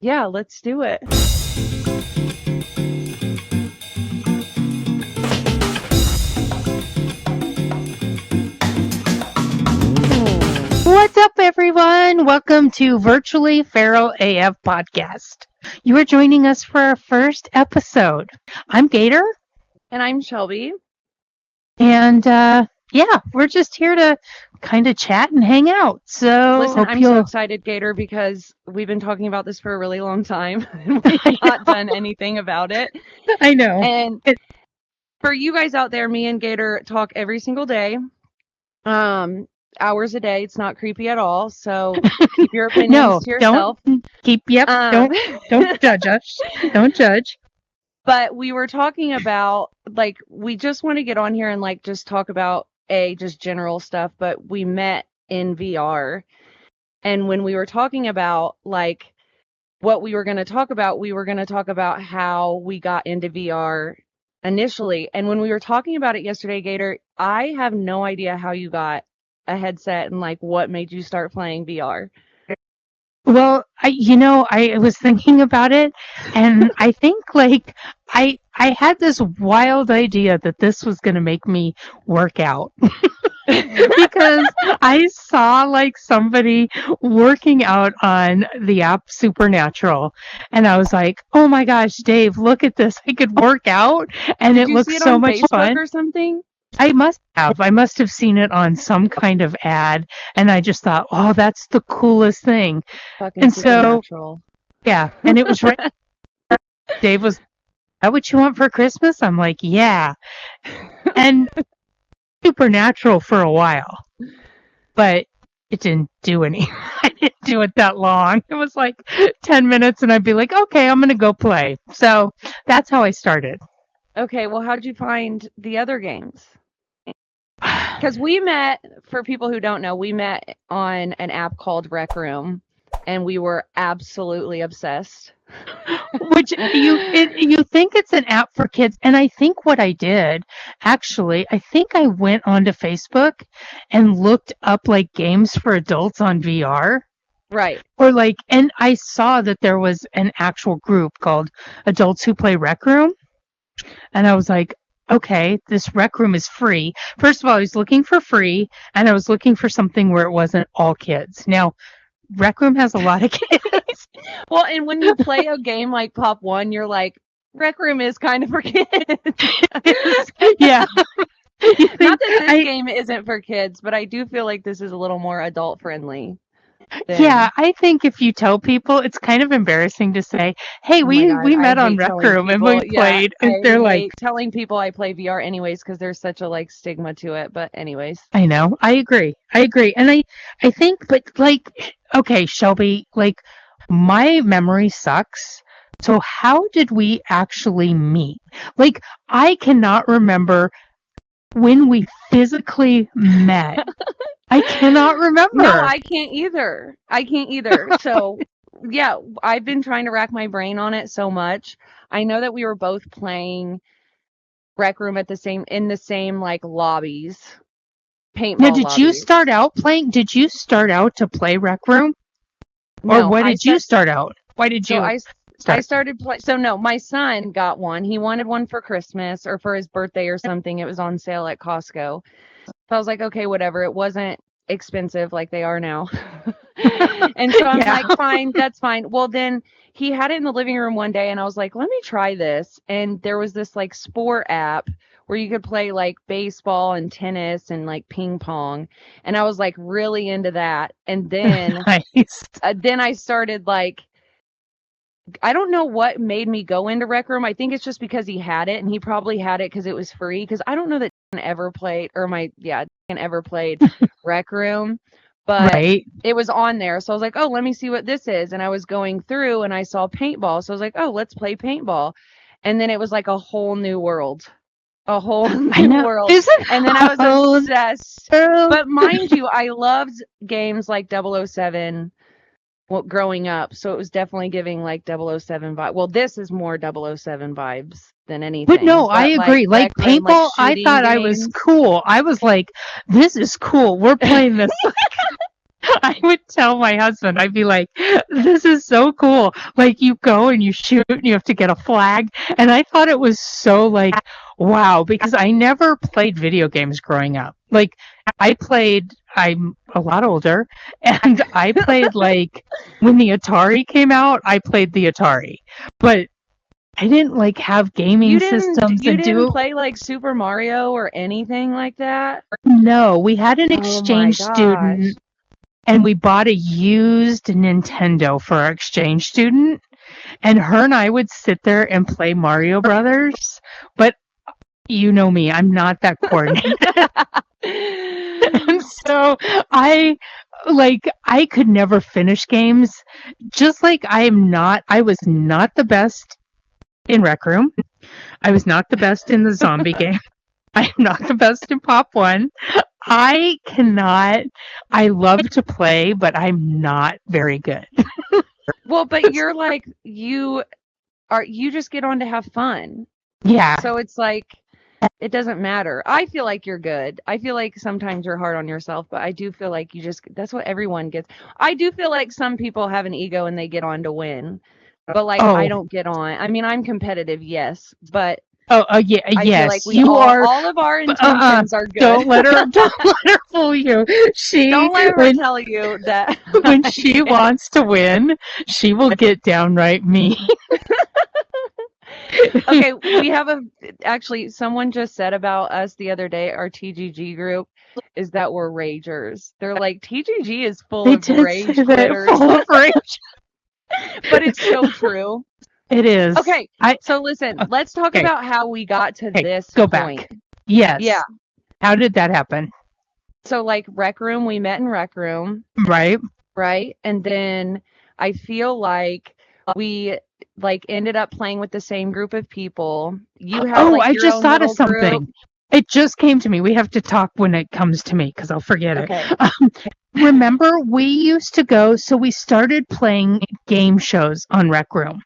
Yeah, let's do it. What's up, everyone? Welcome to Virtually Feral AF podcast. You are joining us for our first episode. I'm Gator, And I'm Shelby. and we're just here to kind of chat and hang out. So, Listen, I'm so excited, Gator, because we've been talking about this for a really long time and we've not done anything about it. I know. And for you guys out there, me and Gator talk every single day. Hours a day. It's not creepy at all. So keep your opinions to yourself. Don't judge us. Don't judge. But we were talking about, like, we just want to get on here and, like, just talk about, just general stuff. But we met in VR. And when we were talking about, like, what we were going to talk about, we were going to talk about how we got into VR initially. And when we were talking about it yesterday, Gator, I have no idea how you got a headset and, like, what made you start playing VR. Well, I was thinking about it, and I think like I had this wild idea that this was going to make me work out. Because I saw like somebody working out on the app Supernatural, and I was like, "Oh my gosh, Dave, look at this! I could work out, and it looks so much fun." Or something? I must have seen it on some kind of ad, and I just thought, "Oh, that's the coolest thing." Fucking and Supernatural. Yeah, and it was right. Dave was, "Is that what you want for Christmas?" I'm like, "Yeah," and Supernatural for a while, but it didn't do any. I didn't do it that long. It was like 10 minutes, and I'd be like, "Okay, I'm gonna go play." So that's how I started. Okay, well, how'd you find the other games? Because we met, for people who don't know, we met on an app called Rec Room, and we were absolutely obsessed. Which you think it's an app for kids, and I think what I did, actually, I think I went onto Facebook and looked up like games for adults on VR. Right. Or like, and I saw that there was an actual group called Adults Who Play Rec Room, and I was like, okay, this Rec Room is free. First of all, I was looking for free, and I was looking for something where it wasn't all kids. Now, Rec Room has a lot of kids. Well, and when you play a game like Pop 1, you're like, Rec Room is kind of for kids. Yeah. Not that this game isn't for kids, but I do feel like this is a little more adult friendly. Yeah, I think if you tell people, it's kind of embarrassing to say, "Hey, we met on Rec Room and we played." And they're like, telling people I play VR anyways because there's such a like stigma to it. But anyways, I know, I agree, and I think, but like, okay, Shelby, like, my memory sucks. So how did we actually meet? Like, I cannot remember when we physically met. I cannot remember. No, I can't either. So, yeah, I've been trying to rack my brain on it so much. I know that we were both playing Rec Room in the same like lobbies. Paintball now, did you start out playing? Did you start out to play Rec Room? Or what did you start out? Why did you? I started playing. So no, my son got one. He wanted one for Christmas or for his birthday or something. It was on sale at Costco. So I was like, okay, whatever. It wasn't expensive like they are now. And so I'm like, fine, that's fine. Well, then he had it in the living room one day and I was like, let me try this. And there was this like sport app where you could play like baseball and tennis and like ping pong. And I was like really into that. And then, then I started like, I don't know what made me go into Rec Room. I think it's just because he had it and he probably had it because it was free. Because I don't know that Dan ever played Rec Room, but it was on there. So I was like, oh, let me see what this is. And I was going through and I saw paintball. So I was like, oh, let's play paintball. And then it was like a whole new world. A whole new world. And then I was obsessed. But mind you, I loved games like 007. Well, growing up, so it was definitely giving like 007 vibe. Well, this is more 007 vibes than anything. But no, I agree. Like paintball, I thought I was cool. I was like, this is cool. We're playing this. I would tell my husband, I'd be like, this is so cool. Like, you go and you shoot and you have to get a flag. And I thought it was so, like, wow, because I never played video games growing up. Like, I'm a lot older, and I played, like, when the Atari came out, I played the Atari. But I didn't, like, have gaming systems you and didn't play like Super Mario or anything like that? No, we had an Oh my exchange gosh. student, and we bought a used Nintendo for our exchange student, and her and I would sit there and play Mario Brothers, but you know me, I'm not that coordinated. And so I could never finish games, just like I was not the best in Rec Room. I was not the best in the zombie game. I am not the best in Pop 1. I love to play, but I'm not very good. Well, but you're like, you just get on to have fun. Yeah. So it's like, it doesn't matter. I feel like you're good. I feel like sometimes you're hard on yourself, but I do feel like that's what everyone gets. I do feel like some people have an ego and they get on to win, but like, I don't get on. I mean, I'm competitive, yes, but yeah, I feel like you are. all of our intentions are good. Don't let her fool you. Don't let her tell you that when she wants to win, she will get downright mean. Okay, actually, someone just said about us the other day, our TGG group, is that we're ragers. They're like, TGG is full of rage quitters. Full of rage. But it's so true. It is. Okay, so listen, let's talk about how we got to this go point. Back. Yes. Yeah. How did that happen? So, like, Rec Room, we met in Rec Room. Right. Right? And then I feel like we ended up playing with the same group of people. You had I just thought of something. Group. It just came to me. We have to talk when it comes to me because I'll forget it. Remember, we used to go, so we started playing game shows on Rec Room,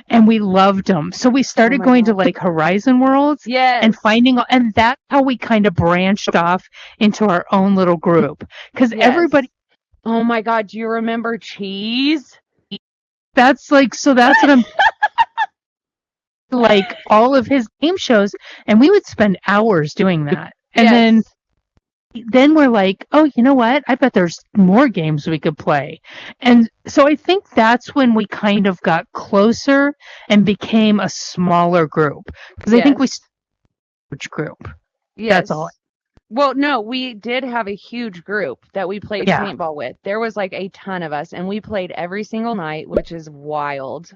and we loved them. So we started going to like Horizon Worlds, and and that's how we kind of branched off into our own little group because everybody. Oh my God, do you remember Cheese? That's what I'm. Like all of his game shows, and we would spend hours doing that. And then we're like, oh, you know what? I bet there's more games we could play. And so I think that's when we kind of got closer and became a smaller group. Because I think we huge group. Yes. That's all. Well, no, we did have a huge group that we played paintball with. There was like a ton of us, and we played every single night, which is wild.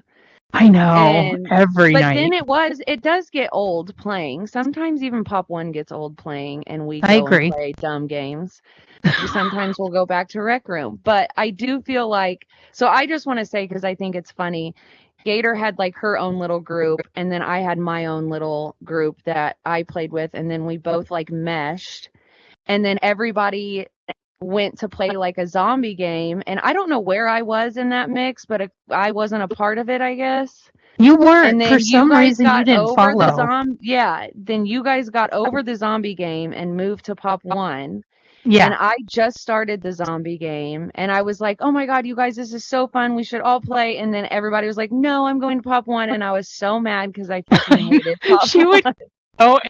I know, every night. But then it does get old playing. Sometimes even Pop 1 gets old playing, and we go and play dumb games. Sometimes we'll go back to Rec Room. But I do feel like, so I just want to say, because I think it's funny, Gator had like her own little group, and then I had my own little group that I played with, and then we both like meshed, and then everybody went to play like a zombie game, and I don't know where I was in that mix, but I wasn't a part of it, I guess. You weren't. And then for some reason you didn't follow. Then you guys got over the zombie game and moved to Pop 1. Yeah. And I just started the zombie game, and I was like, oh my God, you guys, this is so fun. We should all play. And then everybody was like, no, I'm going to Pop 1. And I was so mad because I fucking hated Pop 1.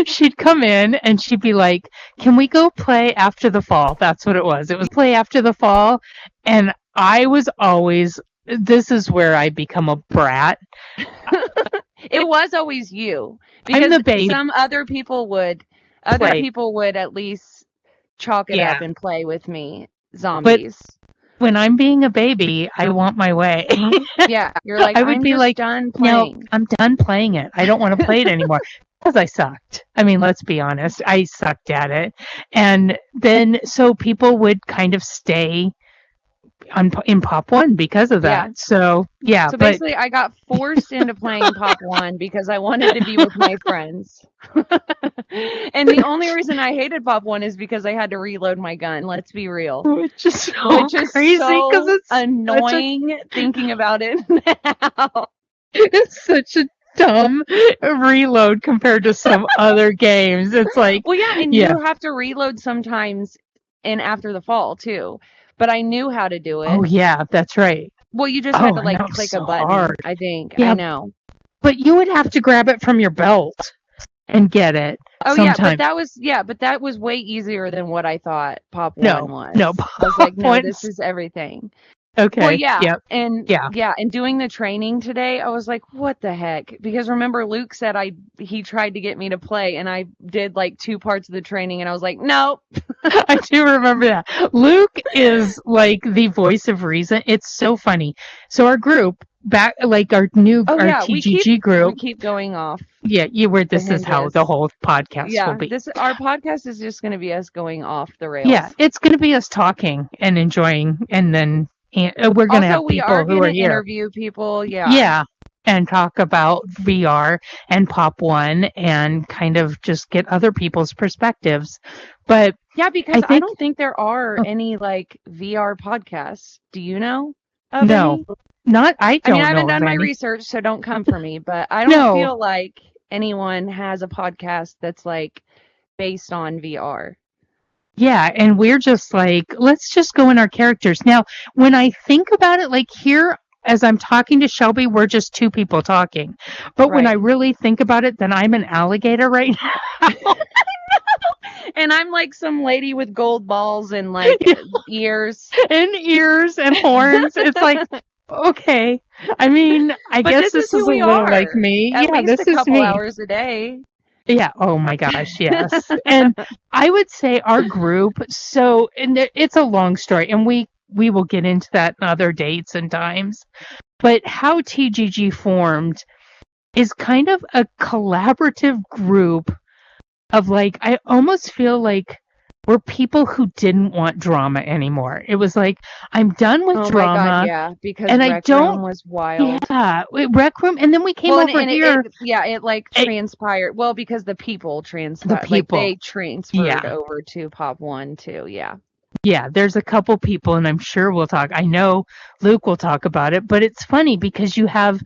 She'd come in and she'd be like, can we go play after the fall? That's what it was. It was play after the fall. And I was always, this is where I become a brat. It was always you. Because I'm the baby. Some other people would at least chalk it up and play with me. Zombies. But when I'm being a baby, I want my way. Yeah. You're like, I would be like, done playing. No, I'm done playing it. I don't want to play it anymore. Because I sucked. I mean, let's be honest. I sucked at it. And then, so people would kind of stay in Pop 1 because of that. Yeah. So, yeah. So basically, I got forced into playing Pop 1 because I wanted to be with my friends. And the only reason I hated Pop 1 is because I had to reload my gun. Let's be real. Which is so crazy because it's annoying thinking about it now. It's such a dumb reload compared to some other games. It's like, well, yeah, and you have to reload sometimes in After the Fall too. but I knew how to do it. Oh yeah, that's right. Well, you just had to and that like was click so a button, hard. I think. Yeah. I know. But you would have to grab it from your belt and get it. Oh yeah, but sometimes. that was way easier than what I thought Pop No, One was. no, I was like, no, Pop this One's- is everything. Okay. Well, yeah, Yep. and Yeah. and doing the training today, I was like, what the heck? Because remember, Luke said he tried to get me to play, and I did like 2 parts of the training, and I was like, nope. I do remember that. Luke is like the voice of reason. It's so funny. So our group back, like our TGG group. We keep going off. Yeah, this is how the whole podcast will be. Our podcast is just going to be us going off the rails. Yeah, it's going to be us talking and enjoying, and then we're going to have people who are here. Interview people, yeah, and talk about VR and Pop One, and kind of just get other people's perspectives. But yeah, because I don't think there are any like VR podcasts. Do you know? No, any? Not I. Don't. I mean, I haven't know done my any. research, so don't come for me. But I don't feel like anyone has a podcast that's like based on VR. Yeah, and we're just like, let's just go in our characters. Now, when I think about it, like here, as I'm talking to Shelby, we're just 2 people talking. But when I really think about it, then I'm an alligator right now. And I'm like some lady with gold balls and like ears. And horns. It's like, okay. I mean, I guess this is a little like me. At least a couple hours a day. Yeah. Oh my gosh. Yes. And I would say our group. So, and it's a long story, and we will get into that in other dates and times. But how TGG formed is kind of a collaborative group of like, I almost feel like we're people who didn't want drama anymore. It was like, I'm done with drama. My God, yeah, because and Rec Room was wild. Yeah, Rec Room, and then we came over here. It like transpired. Well, because the people transpired. Like they transferred over to Pop One too. Yeah. Yeah, there's a couple people, and I'm sure we'll talk. I know Luke will talk about it, but it's funny because you have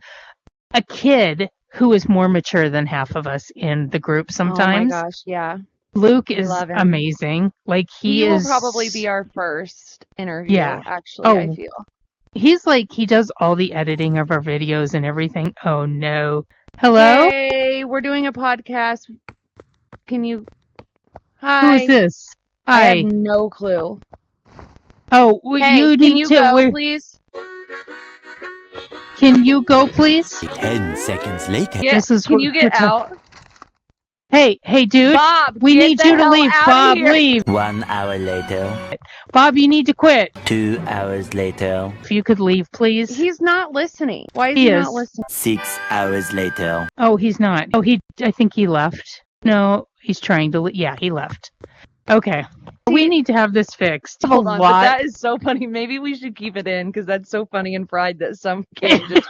a kid who is more mature than half of us in the group sometimes. Oh my gosh, yeah. Luke is amazing. Like he will probably be our first interview. Yeah, actually, I feel he's like he does all the editing of our videos and everything. Oh no! Hello. Hey, we're doing a podcast. Can you? Hi. Who is this? Hi. I have no clue. Oh, you need to go, please. Can you go, please? 10 seconds later. Yeah, can you get out? Hey, dude. Bob, we need you to leave. Bob, leave. 1 hour later. Bob, you need to quit. 2 hours later. If you could leave, please. He's not listening. Why is he not listening? 6 hours later. Oh, he's not. Oh, I think he left. No, he's trying to. Yeah, he left. Okay. We need to have this fixed. Hold on, but that is so funny. Maybe we should keep it in because that's so funny and fried that some kid just...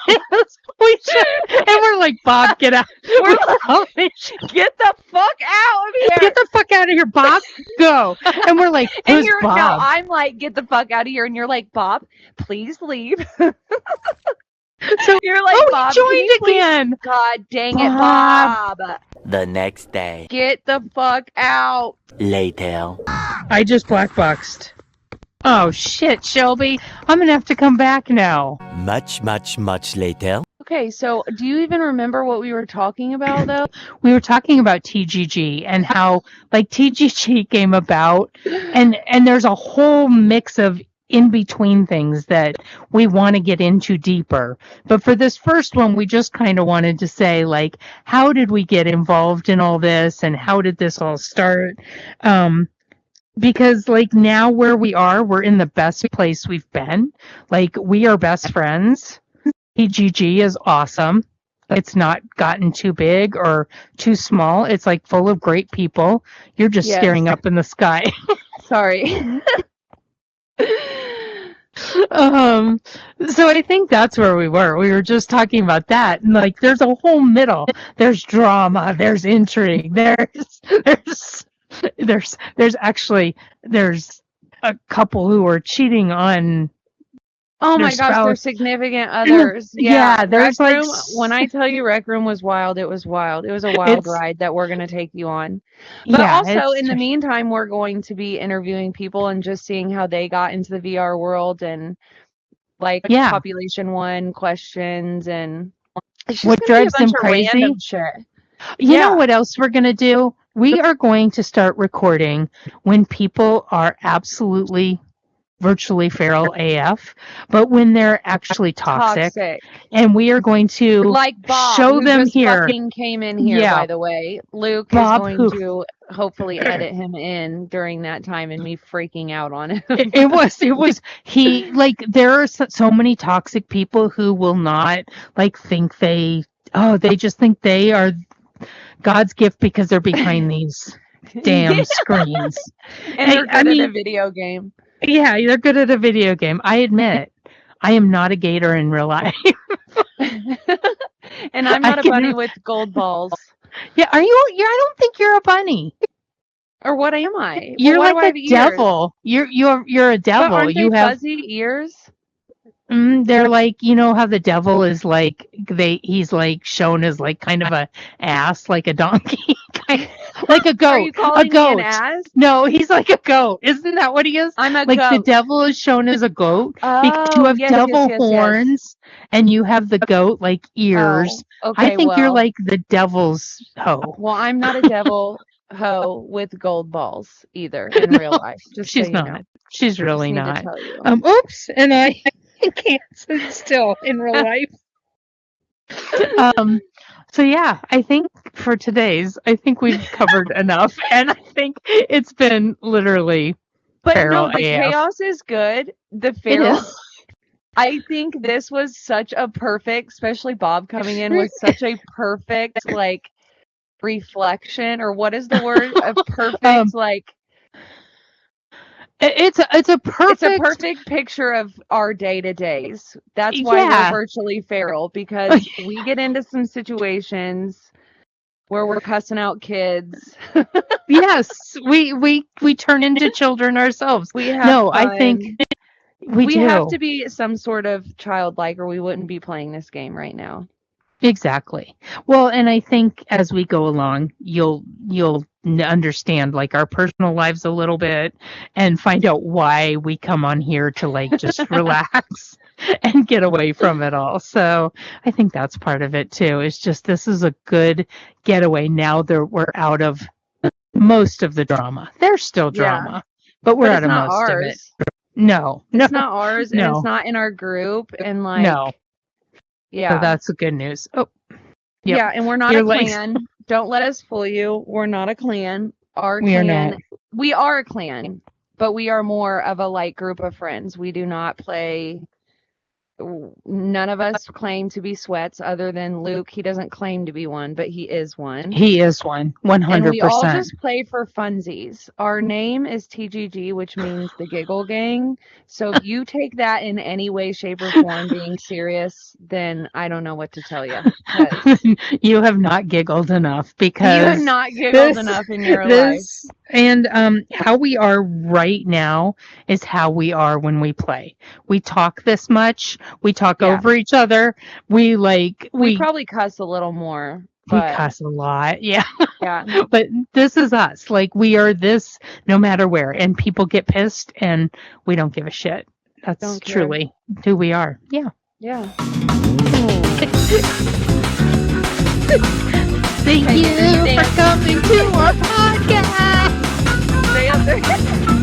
we should. And we're like, Bob, get out. We're like, get the fuck out of here. Get the fuck out of here, Bob. Go. And we're like, who's Bob? No, I'm like, get the fuck out of here. And you're like, Bob, please leave. So you're like, Bob, joined again. God dang it, Bob. The next day. Get the fuck out. Later. I just blackboxed. Oh shit, Shelby. I'm gonna have to come back now. Much later. Okay, so do you even remember what we were talking about though? We were talking about TGG and how like TGG came about, and there's a whole mix of in between things that we want to get into deeper. But for this first one, we just kind of wanted to say, like, how did we get involved in all this and how did this all start? Because like now where we are, we're in the best place we've been. Like we are best friends. TGG is awesome. It's not gotten too big or too small. It's like full of great people. You're just staring up in the sky. Sorry. So I think that's where we were. We were just talking about that. And like there's a whole middle. There's drama, there's intrigue, there's actually a couple who are cheating on Oh their my gosh, their spouse. significant others. Yeah, Yeah, there's Rec like Room. When I tell you Rec Room was wild, it was wild. It was a wild it's ride that we're going to take you on. But yeah, also, it's in the meantime, we're going to be interviewing people and just seeing how they got into the VR world and like yeah. population one questions. And it's just What going to be a drives bunch them of crazy? random shit. You know Yeah. what else we're going to do? We are going to start recording when people are absolutely virtually feral AF, but when they're actually toxic. And we are going to Like Bob, show who them just here. fucking came in here, Yeah. by the way. Luke Bob, is going who to hopefully edit him in during that time and me freaking out on him. it was he like there are so many toxic people who will not like think they just think they are God's gift because they're behind these damn screens. And they're good at a video game. Yeah, they're good at a video game. I admit, I am not a gator in real life. And I'm not a bunny with gold balls. Yeah, are you? Yeah, I don't think you're a bunny. Or what am I? You're Well, like a devil. You're a devil. But aren't you they have fuzzy ears? they're like, you know how the devil is like he's like shown as like kind of a ass, like a donkey, like a goat. Are you calling a goat. me an ass? No, he's like a goat. Isn't that what he is? I'm a like goat. the devil is shown as a goat because you have devil horns and you have the goat like ears. Oh, okay, I think you're like the devil's hoe. Well, I'm not a devil hoe with gold balls either in real life. Just she's so not. You know. She's really Just need not. to tell you. Oops, and I can't sit still in real life. So yeah, I think for today's, I think we've covered enough, and I think it's been literally. But feral no, the AF. chaos is good. The feral. I think this was such a perfect, especially Bob coming in with such a perfect like reflection, or what is the word? A perfect like. It's a perfect picture of our day-to-days. That's why we're virtually feral, because we get into some situations where we're cussing out kids. Yes, we turn into children ourselves. We have fun. I think we do. have to be some sort of childlike, or we wouldn't be playing this game right now. Exactly. Well, and I think as we go along, you'll understand like our personal lives a little bit and find out why we come on here to like just relax and get away from it all. So I think that's part of it too. It's just this is a good getaway now that we're out of most of the drama. There's still drama, but we're out of most of it. No, it's not ours, and it's not in our group, and like no. Yeah. So that's the good news. Oh. Yep. Yeah, and we're not a clan. Don't let us fool you. We're not a clan. We are a clan, but we are more of a like group of friends. We do not play. None of us claim to be sweats other than Luke. He doesn't claim to be one, but he is one. He is one, 100%. And we all just play for funsies. Our name is TGG, which means the Giggle Gang. So if you take that in any way, shape, or form being serious, then I don't know what to tell you. You have not giggled enough because you have not giggled enough in your life. And how we are right now is how we are when we play. We talk this much. We talk over each other. We probably cuss a little more. We cuss a lot. Yeah. Yeah. But this is us. Like we are this no matter where. And people get pissed and we don't give a shit. That's truly who we are. Yeah. Yeah. Thank you for coming to our podcast. Stay up there.